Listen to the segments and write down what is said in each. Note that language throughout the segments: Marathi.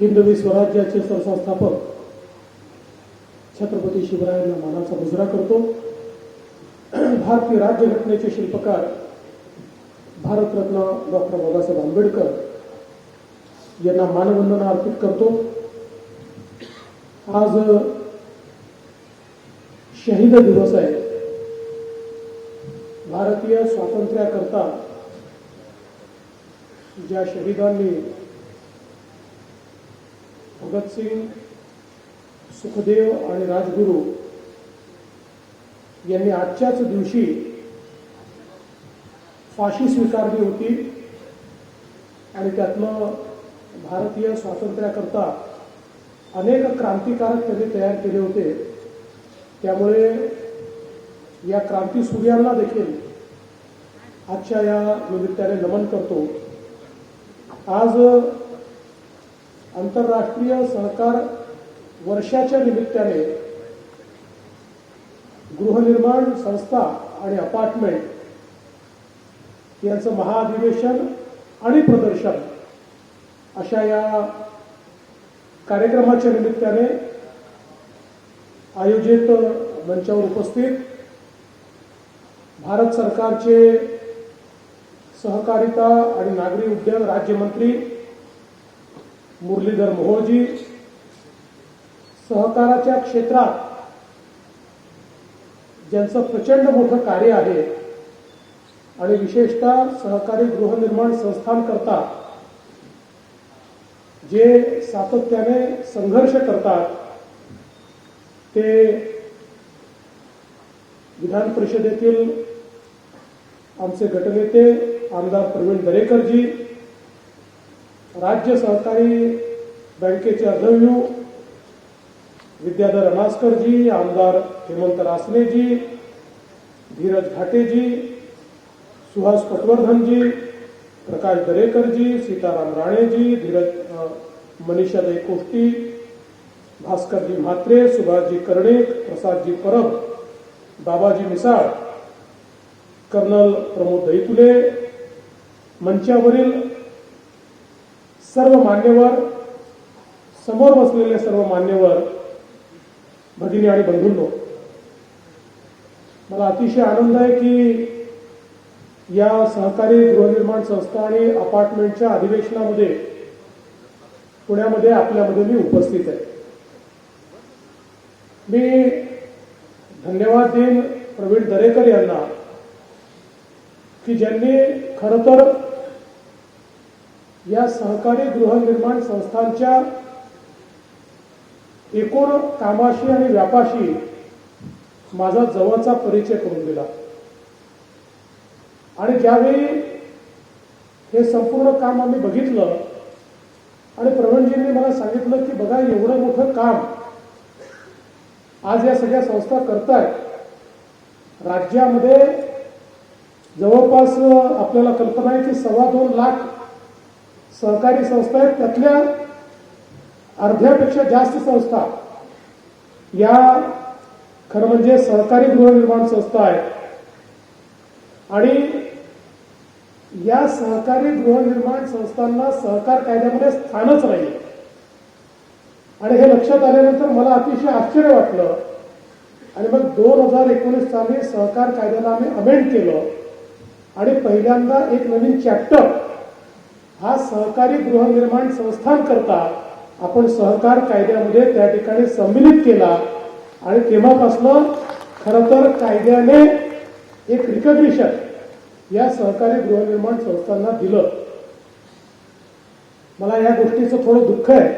हिंदवी स्वराज्याचे सरसंस्थापक छत्रपती शिवरायांना मानाचा मुजरा करतो। भारतीय राज्यघटनेचे शिल्पकार भारतरत्न डॉक्टर बाबासाहेब आंबेडकर यांना मानवंदना अर्पित करतो। आज शहीद दिवस आहे। भारतीय स्वातंत्र्याकरता ज्या शहीदांनी भगतसिंग, सुखदेव आणि राजगुरू यांनी आजच्याच दिवशी फाशी स्वीकारली होती आणि त्यातनं भारतीय स्वातंत्र्याकरता अनेक क्रांतिकारक त्यांनी तयार केले होते। त्यामुळे या क्रांतीसूर्यांना देखील आजच्या या निमित्ताने नमन करतो। आज आंतरराष्ट्रीय सहकार वर्षाच्या निमित्ताने गृहनिर्माण संस्था आणि अपार्टमेंट यांचं महाअधिवेशन आणि प्रदर्शन अशा या कार्यक्रमाच्या निमित्ताने आयोजित मंचावर उपस्थित भारत सरकारचे सहकारिता आणि नागरी उद्योग राज्यमंत्री मुरलीधर मोहोळजी, सहकाराच्या क्षेत्रात ज्यांचं प्रचंड मोठं कार्य आहे आणि विशेषतः सहकारी गृहनिर्माण संस्थांकरता जे सातत्याने संघर्ष करतात, ते विधान परिषदेतील आमचे गटनेते आमदार प्रवीण दरेकरजी, राज्य सहकारी बँकेचे अध्यक्ष विद्याधर अनासकरजी, आमदार हेमंत रासनेजी, धीरज घाटेजी, सुहास पटवर्धनजी, प्रकाश दरेकरजी, सीताराम राणेजी, मनीषा देकोष्टी, भास्करजी म्हात्रे, सुभाषजी कर्णिक, प्रसादजी परब, बाबाजी मिसाळ, कर्नल प्रमोद दैतुले, मंचावरील सर्व मान्यवर, समोर बसलेले सर्व मान्यवर, भगिनी आणि बंधूंनो, मला अतिशय आनंद आहे की या सहकारी गृहनिर्माण संस्था आणि अपार्टमेंटच्या अधिवेशनामध्ये पुण्यामध्ये आपल्यामध्ये मी उपस्थित आहे। मी धन्यवाद देईन प्रवीण दरेकर यांना की ज्यांनी खरं तर या सहकारी गृहनिर्माण संस्थांच्या एकूण कामाशी आणि व्यापाशी माझा जवळचा परिचय करून दिला आणि ज्यावेळी हे संपूर्ण काम आम्ही बघितलं आणि प्रवीणजींनी मला सांगितलं की बघा, एवढं मोठं काम आज या सगळ्या संस्था करतायत, राज्यामध्ये जवळपास आपल्याला कल्पना आहे की 2.25 लाख सहकारी संस्था आहेत, त्यातल्या अर्ध्यापेक्षा जास्त संस्था या खरं म्हणजे सहकारी गृहनिर्माण संस्था आहेत आणि या सहकारी गृहनिर्माण संस्थांना सहकार कायद्यामध्ये स्थानच नाही आणि हे लक्षात आल्यानंतर मला अतिशय आश्चर्य वाटलं आणि मग 2019 साली सहकार कायद्याला आम्ही अमेंड केलं आणि पहिल्यांदा एक नवीन चॅप्टर हा सहकारी गृहनिर्माण संस्थांकरता आपण सहकार कायद्यामध्ये त्या ठिकाणी सम्मिलित केला आणि तेव्हापासून खरं तर कायद्याने एक रिकॉग्निशन या सहकारी गृहनिर्माण संस्थांना दिलं। मला या गोष्टीचं थोडं दुःख आहे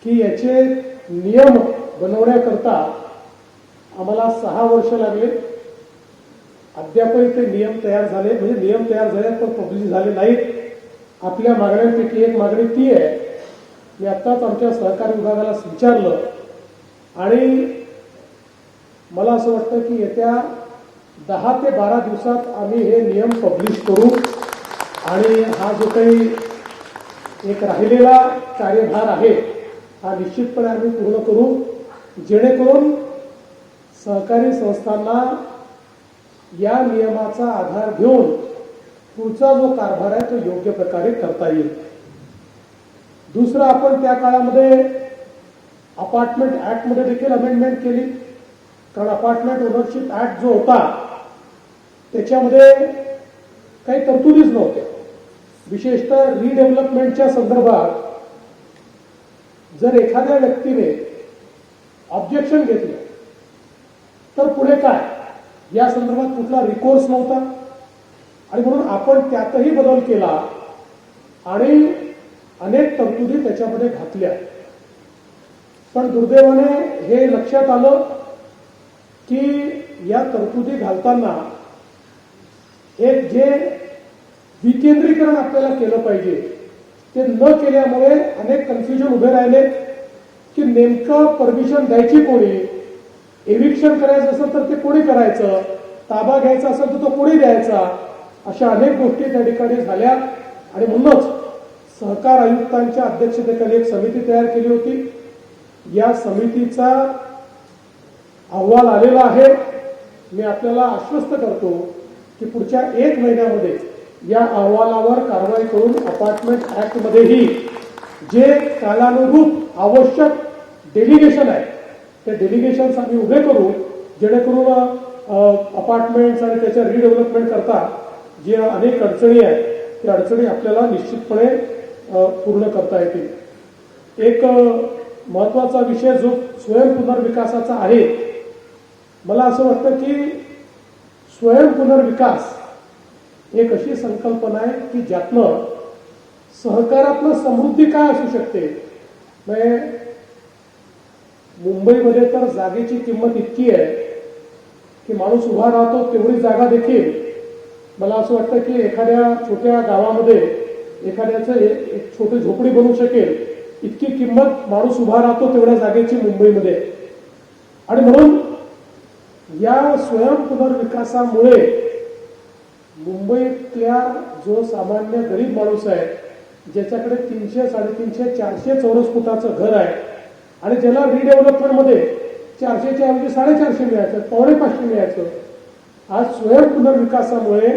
की याचे नियम बनवण्याकरता आम्हाला 6 वर्ष लागले, अद्यापही ते नियम तयार झाले, म्हणजे नियम तयार झाले पण पब्लिश झाले नाहीत। आपल्या मागण्यांपैकी एक मागणी ती आहे, मी आत्ताच आमच्या सहकारी विभागाला विचारलं आणि मला असं वाटतं की येत्या 10 ते 12 दिवसात आम्ही हे नियम पब्लिश करू आणि हा जो काही एक राहिलेला कार्यभार आहे हा निश्चितपणे आम्ही पूर्ण करू, जेणेकरून सहकारी संस्थांना या नियमाचा आधार घेऊन पुढचा जो कारभार आहे तो योग्य प्रकारे करता येईल। दुसरं, आपण त्या काळामध्ये अपार्टमेंट ऍक्टमध्ये देखील अमेंडमेंट केली, कारण अपार्टमेंट ओनरशिप ऍक्ट जो होता त्याच्यामध्ये काही तरतुदीच नव्हत्या. विशेषतः रिडेव्हलपमेंटच्या संदर्भात जर एखाद्या व्यक्तीने ऑब्जेक्शन घेतलं तर पुढे काय, या संदर्भात कुठला रिकोर्स नव्हता. आणि म्हणून आपण त्यातही बदल केला आणि अनेक तरतुदी त्याच्यामध्ये घातल्या. पण दुर्दैवाने हे लक्षात आलं की या तरतुदी घालताना एक जे विकेंद्रीकरण आपल्याला केलं पाहिजे ते न केल्यामुळे अनेक कन्फ्युजन उभे राहिले की नेमकं परमिशन द्यायची कोणी, एविक्शन करायचं असेल तर ते कोणी करायचं, ताबा घ्यायचा असेल तर तो कोणी द्यायचा, अशा अनेक गोष्टी त्या ठिकाणी झाल्या. आणि म्हणूनच सहकार आयुक्तांच्या अध्यक्षतेखाली एक समिती तयार केली होती. या समितीचा अहवाल आलेला आहे. मी आपल्याला आश्वस्त करतो की पुढच्या 1 महिन्यामध्ये या अहवालावर कारवाई करून अपार्टमेंट ऍक्टमध्येही जे कालानुरूप आवश्यक डेलिगेशन आहे ते डेलिगेशन्स आम्ही उभे करू, जेणेकरून अपार्टमेंट्स आणि त्याच्या रिडेव्हलपमेंट करता जे अनेक अडचणी आहेत त्या अडचणी आपल्याला निश्चितपणे पूर्ण करता येतील. एक महत्वाचा विषय जो स्वयंपुनर्विकासाचा आहे, मला असं वाटतं की स्वयंपुनर्विकास एक अशी संकल्पना आहे की ज्यातनं सहकारातलं समृद्धी काय असू शकते. म्हणजे मुंबईमध्ये तर जागेची किंमत इतकी आहे की माणूस उभा राहतो तेवढी जागा देखील, मला असं वाटतं की एखाद्या छोट्या गावामध्ये एखाद्याचं एक छोटी झोपडी बनू शकेल इतकी किंमत माणूस उभा राहतो तेवढ्या जागेची मुंबईमध्ये. आणि म्हणून या स्वयंपुनर्विकासामुळे मुंबईतल्या जो सामान्य गरीब माणूस आहे, ज्याच्याकडे 300, 350, 400 चौरस फुटाचं घर आहे आणि ज्याला रिडेव्हलपमेंटमध्ये 400च्या ऐवजी 450 मिळायचं, 450 मिळायचं, आज स्वयंपुनर्विकासामुळे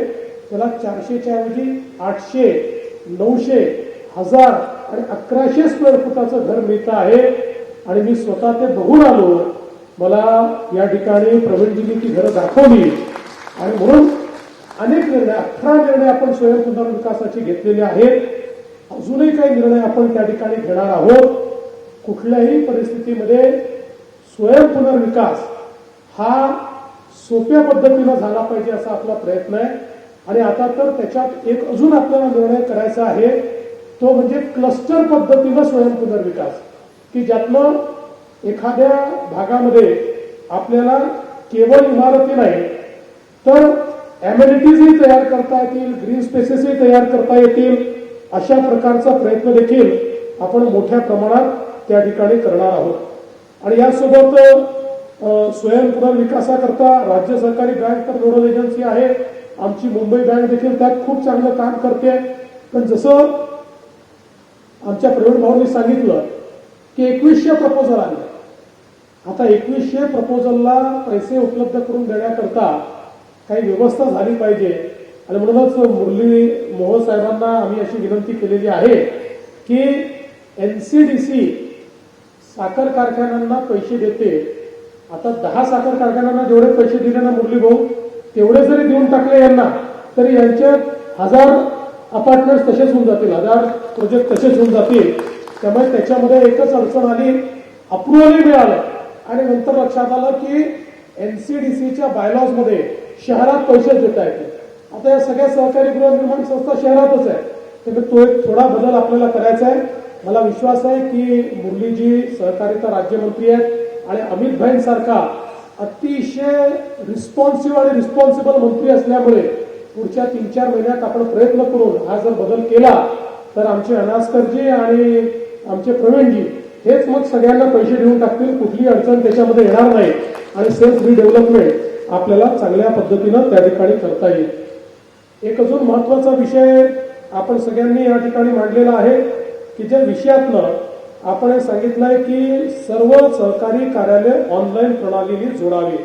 त्याला 400च्या ऐवजी 800, 900, 1000 आणि 1100 स्क्वेअर फुटाचं घर मिळतं आहे. आणि मी स्वतः ते बघून आलो. मला या ठिकाणी प्रवीणजींनी ती घरं दाखवली आणि म्हणून अनेक निर्णय, 18 निर्णय आपण स्वयंपुनर्विकासाचे घेतलेले आहेत. अजूनही काही निर्णय आपण त्या ठिकाणी घेणार आहोत. कुठल्याही परिस्थितीमध्ये स्वयंपुनर्विकास हा सोप्या पद्धतीनं झाला पाहिजे असा आपला प्रयत्न आहे. आणि आता तर त्याच्यात एक अजून आपल्याला निर्णय करायचा आहे, तो म्हणजे क्लस्टर पद्धतीनं स्वयंपुनर्विकास, की ज्यातनं एखाद्या भागामध्ये आपल्याला केवळ इमारती नाही तर अमेनिटीजही तयार करता येतील, ग्रीन स्पेसेसही तयार करता येतील, अशा प्रकारचा प्रयत्न देखील आपण मोठ्या प्रमाणात त्या ठिकाणी करणार आहोत. आणि यासोबत स्वयंपुनर्विकासाकरता राज्य सहकारी बँक तर नोडल एजन्सी आहे, आमची मुंबई बँक देखील त्यात खूप चांगलं काम करते. पण जसं आमच्या प्रवीण भाऊंनी सांगितलं की 2100 प्रपोजल आले. आता 2100 प्रपोजलला पैसे उपलब्ध करून देण्याकरता काही व्यवस्था झाली पाहिजे. आणि म्हणूनच मुरली मोहोळ साहेबांना आम्ही अशी विनंती केलेली आहे की एनसीडीसी साखर कारखान्यांना पैसे देते. आता 10 साखर कारखान्यांना जेवढे पैसे दिले ना मुरली भाऊ, तेवढे जरी देऊन टाकले यांना तरी यांचे 1000 अपार्टमेंट तसेच होऊन जातील, 1000 प्रोजेक्ट तसेच होऊन जातील. त्यामुळे त्याच्यामध्ये एकच अडचण आली, अप्रुव्हलही मिळालं आणि नंतर लक्षात आलं की एनसीडीसीच्या बायलॉज मध्ये शहरात पैसे देता येतील. आता या सगळ्या सहकारी गृहनिर्माण संस्था शहरातच आहे, त्यामुळे तो एक थोडा बदल आपल्याला करायचा आहे. मला विश्वास आहे की मुरलीजी सहकारिता राज्यमंत्री आहेत आणि अमित भाईंसारखा अतिशय रिस्पॉन्सिव्ह आणि रिस्पॉन्सिबल मंत्री असल्यामुळे पुढच्या 3-4 महिन्यात आपण प्रयत्न करून हा जर बदल केला तर आमचे अनास्करजी आणि आमचे प्रवीणजी हेच मग सगळ्यांना पैसे देऊन टाकतील, कुठली अडचण त्याच्यामध्ये येणार नाही आणि सेल्फ रिडेव्हलपमेंट आपल्याला चांगल्या पद्धतीनं त्या ठिकाणी करता येईल. एक अजून महत्वाचा विषय आपण सगळ्यांनी या ठिकाणी मांडलेला आहे की ज्या विषयातनं आपण हे सांगितलंय की सर्व सहकारी कार्यालय ऑनलाईन प्रणालीने जोडावे.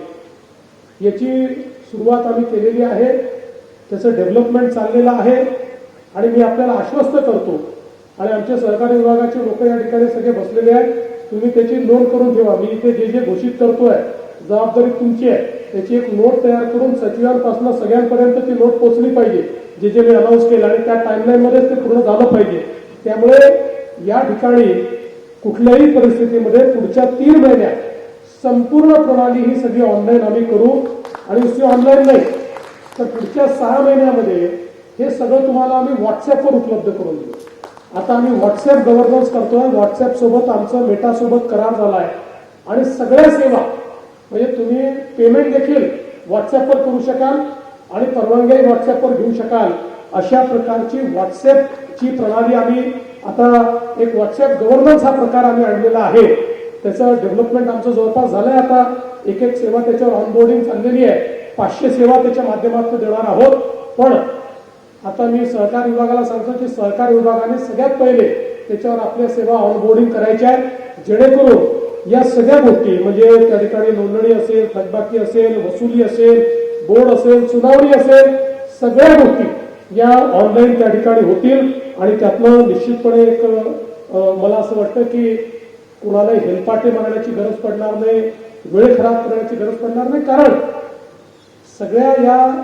याची सुरुवात आम्ही केलेली आहे, त्याचं डेव्हलपमेंट चाललेलं आहे आणि मी आपल्याला आश्वस्त करतो आणि आमच्या सहकारी विभागाचे लोक या ठिकाणी सगळे बसलेले आहेत. तुम्ही त्याची नोंद करून ठेवा. मी इथे जे जे घोषित करतोय जबाबदारी तुमची आहे. त्याची एक नोट तयार करून सचिवांपासून सगळ्यांपर्यंत ती नोट पोहोचली पाहिजे. जे जे मी अनाऊन्स केलं आणि त्या टाइमलाईनमध्येच ते पूर्ण झालं पाहिजे. त्यामुळे या ठिकाणी कुठल्याही परिस्थितीमध्ये पुढच्या 3 महिन्यात संपूर्ण प्रणाली ही सगळी ऑनलाईन आम्ही करू. आणि नुसती ऑनलाईन नाही तर पुढच्या 6 महिन्यामध्ये हे सगळं तुम्हाला आम्ही व्हॉट्सअपवर उपलब्ध करून देऊ. आता आम्ही व्हॉट्सअप गव्हर्नन्स करतोय. व्हॉट्सअप सोबत आमचं मेटा सोबत करार झाला आहे आणि सगळ्या सेवा म्हणजे तुम्ही पेमेंट देखील व्हॉट्सअपवर करू शकाल आणि परवानगी व्हॉट्सअपवर घेऊ शकाल. अशा प्रकारची व्हॉट्सअपची प्रणाली आम्ही आता एक व्हॉट्सअप गव्हर्नन्स हा प्रकार आम्ही आणलेला आहे. त्याचं डेव्हलपमेंट आमचं जवळपास झालंय. आता एक एक सेवा त्याच्यावर ऑनबोर्डिंग चाललेली आहे. 500 सेवा त्याच्या माध्यमातून देणार आहोत. पण आता मी सहकार विभागाला सांगतो की सहकार विभागाने सगळ्यात पहिले त्याच्यावर आपल्या सेवा ऑनबोर्डिंग करायच्या आहेत, जेणेकरून या सगळ्या गोष्टी म्हणजे त्या ठिकाणी नोंदणी असेल, थकबाकी असेल, वसुली असेल, बोर्ड असेल, सुनावणी असेल, सगळ्या गोष्टी या ऑनलाईन त्या ठिकाणी होतील. आणि त्यातनं निश्चितपणे एक मला असं वाटतं की कुणालाही हेलपाटे मारण्याची गरज पडणार नाही, वेळ खराब करण्याची गरज पडणार नाही. कारण सगळ्या या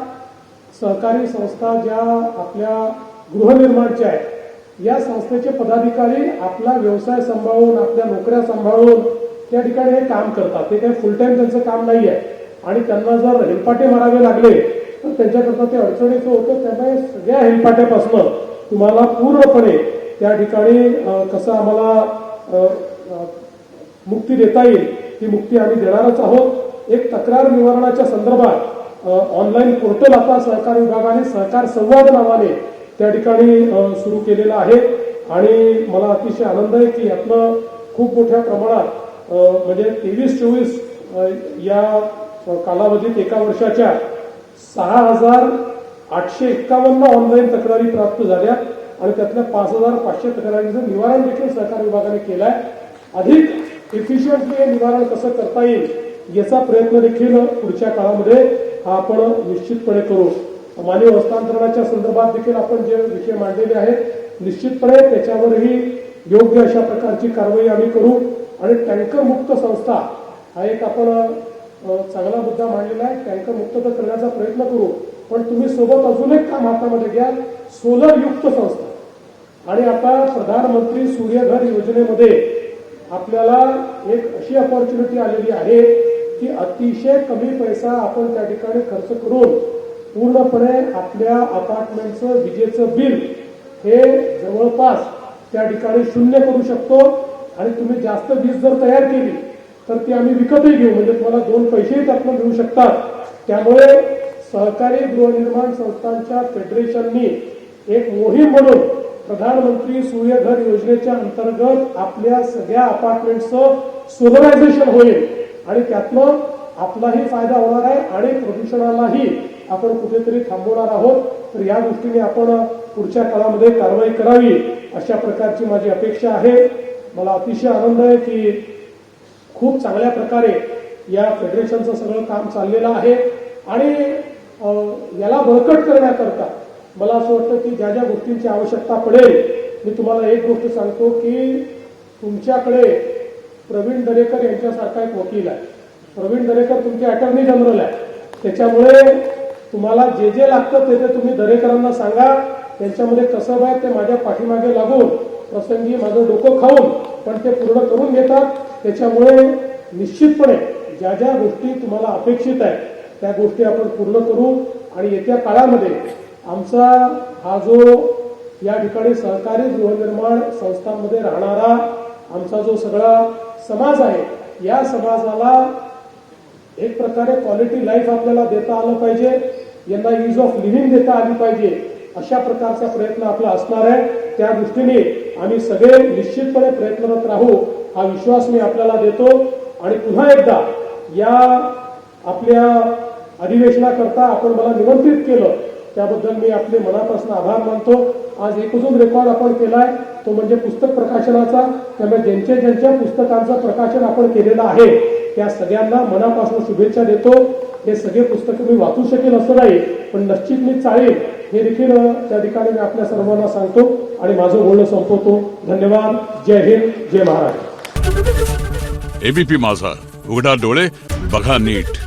सहकारी संस्था ज्या आपल्या गृहनिर्माणच्या आहेत या संस्थेचे पदाधिकारी आपला व्यवसाय सांभाळून आपल्या नोकऱ्या सांभाळून त्या ठिकाणी हे काम करतात. ते काही फुल टाइम त्यांचं काम नाही आहे आणि त्यांना जर हेलपाटे मारावे लागले तर त्यांच्याकरता ते अडचणीचं होतं. त्यामुळे सगळ्या हेलपाट्यापासून तुम्हाला पूर्णपणे त्या ठिकाणी कसं आम्हाला मुक्ती देता येईल ती मुक्ती आम्ही देणारच आहोत. एक तक्रार निवारणाच्या संदर्भात ऑनलाईन पोर्टल आता सहकार विभागाने सहकार संवाद नावाने त्या ठिकाणी सुरू केलेलं आहे. आणि मला अतिशय आनंद आहे की यातनं खूप मोठ्या प्रमाणात म्हणजे 23-24 या कालावधीत एका वर्षाच्या 6,851 ऑनलाईन तक्रारी प्राप्त झाल्या आणि त्यातल्या 5,500 तक्रारींचं निवारण देखील सहकार विभागाने केलं आहे. अधिक इफिशियंटली हे निवारण कसं करता येईल याचा प्रयत्न देखील पुढच्या काळामध्ये आपण निश्चितपणे करू. मानवी हस्तांतरणाच्या संदर्भात देखील आपण जे विषय मांडलेले आहेत निश्चितपणे त्याच्यावरही योग्य अशा प्रकारची कारवाई आम्ही करू. आणि टँकर मुक्त संस्था हा एक आपण चांगला मुद्दा मांडलेला आहे. टँकर मुक्त तर करण्याचा प्रयत्न करू, पण तुम्ही सोबत अजून एक काम हातामध्ये घ्या, सोलर युक्त संस्था. आणि आता प्रधानमंत्री सूर्यघर योजनेमध्ये आपल्याला एक अशी अपॉर्च्युनिटी आलेली आहे की अतिशय कमी पैसा आपण त्या ठिकाणी खर्च करून पूर्णपणे आपल्या अपार्टमेंटचं विजेचं बिल हे जवळपास त्या ठिकाणी 0 करू शकतो. आणि तुम्ही जास्त वीज जर तयार केली तर ती आम्ही विकतही घेऊ, म्हणजे तुम्हाला 2 पैसेही त्यातून मिळू शकतात. त्यामुळे सहकारी गृहनिर्माण संस्थांच्या फेडरेशननी एक मोहीम म्हणून प्रधानमंत्री सूर्यघर योजनेच्या अंतर्गत आपल्या सगळ्या अपार्टमेंटचं सोलरायझेशन होईल आणि त्यातनं आपलाही फायदा होणार आहे आणि प्रदूषणालाही आपण कुठेतरी थांबवणार आहोत. तर या दृष्टीने आपण पुढच्या काळामध्ये कारवाई करावी अशा प्रकारची माझी अपेक्षा आहे. मला अतिशय आनंद आहे की खूप चांगल्या प्रकारे या फेडरेशनचं सगळं काम चाललेलं आहे. आणि याला बळकट करण्याकरता मला असं वाटतं की ज्या ज्या गोष्टींची आवश्यकता पडेल, मी तुम्हाला एक गोष्ट सांगतो की तुमच्याकडे प्रवीण दरेकर यांच्यासारखा एक वकील आहे. प्रवीण दरेकर तुमचे अटॉर्नी जनरल आहे. त्याच्यामुळे तुम्हाला जे जे लागतं ते तुम्ही दरेकरांना सांगा. त्यांच्यामध्ये कसं आहे ते माझ्या पाठीमागे लागून प्रसंगी माझं डोकं खाऊन पण ते पूर्ण करून घेतात. त्याच्यामुळे निश्चितपणे ज्या ज्या गोष्टी तुम्हाला अपेक्षित आहे त्या गोष्टी आपण पूर्ण करू. आणि येत्या काळामध्ये आमचा हा जो या ठिकाणी सहकारी गृहनिर्माण संस्थांमध्ये राहणारा आमचा जो सगळा समाज आहे या समाजाला एक प्रकारे क्वालिटी लाईफ आपल्याला देता आलं पाहिजे, यांना ईज ऑफ लिव्हिंग देता आली पाहिजे, अशा प्रकारचा प्रयत्न आपला असणार आहे. त्या दृष्टीने आम्ही सगळे निश्चितपणे प्रयत्नरत राहू हा विश्वास मी आपल्याला देतो. आणि पुन्हा एकदा या आपल्या अधिवेशनाकरता आपण मला निमंत्रित केलं त्याबद्दल मी आपले मनापासून आभार मानतो. आज एक अजून रेकॉर्ड आपण केलाय तो म्हणजे पुस्तक प्रकाशनाचा. त्यामुळे ज्यांच्या ज्यांच्या पुस्तकांचं प्रकाशन आपण केलेलं आहे त्या सगळ्यांना मनापासून शुभेच्छा देतो. हे सगळे पुस्तकं मी वाचू शकेल असं नाही, पण निश्चित मी चाळेल हे देखील त्या ठिकाणी मी आपल्या सर्वांना सांगतो आणि माझं बोलणं संपवतो. धन्यवाद. जय हिंद, जय महाराष्ट्र. एबीपी माझा, उघडा डोळे बघा नीट.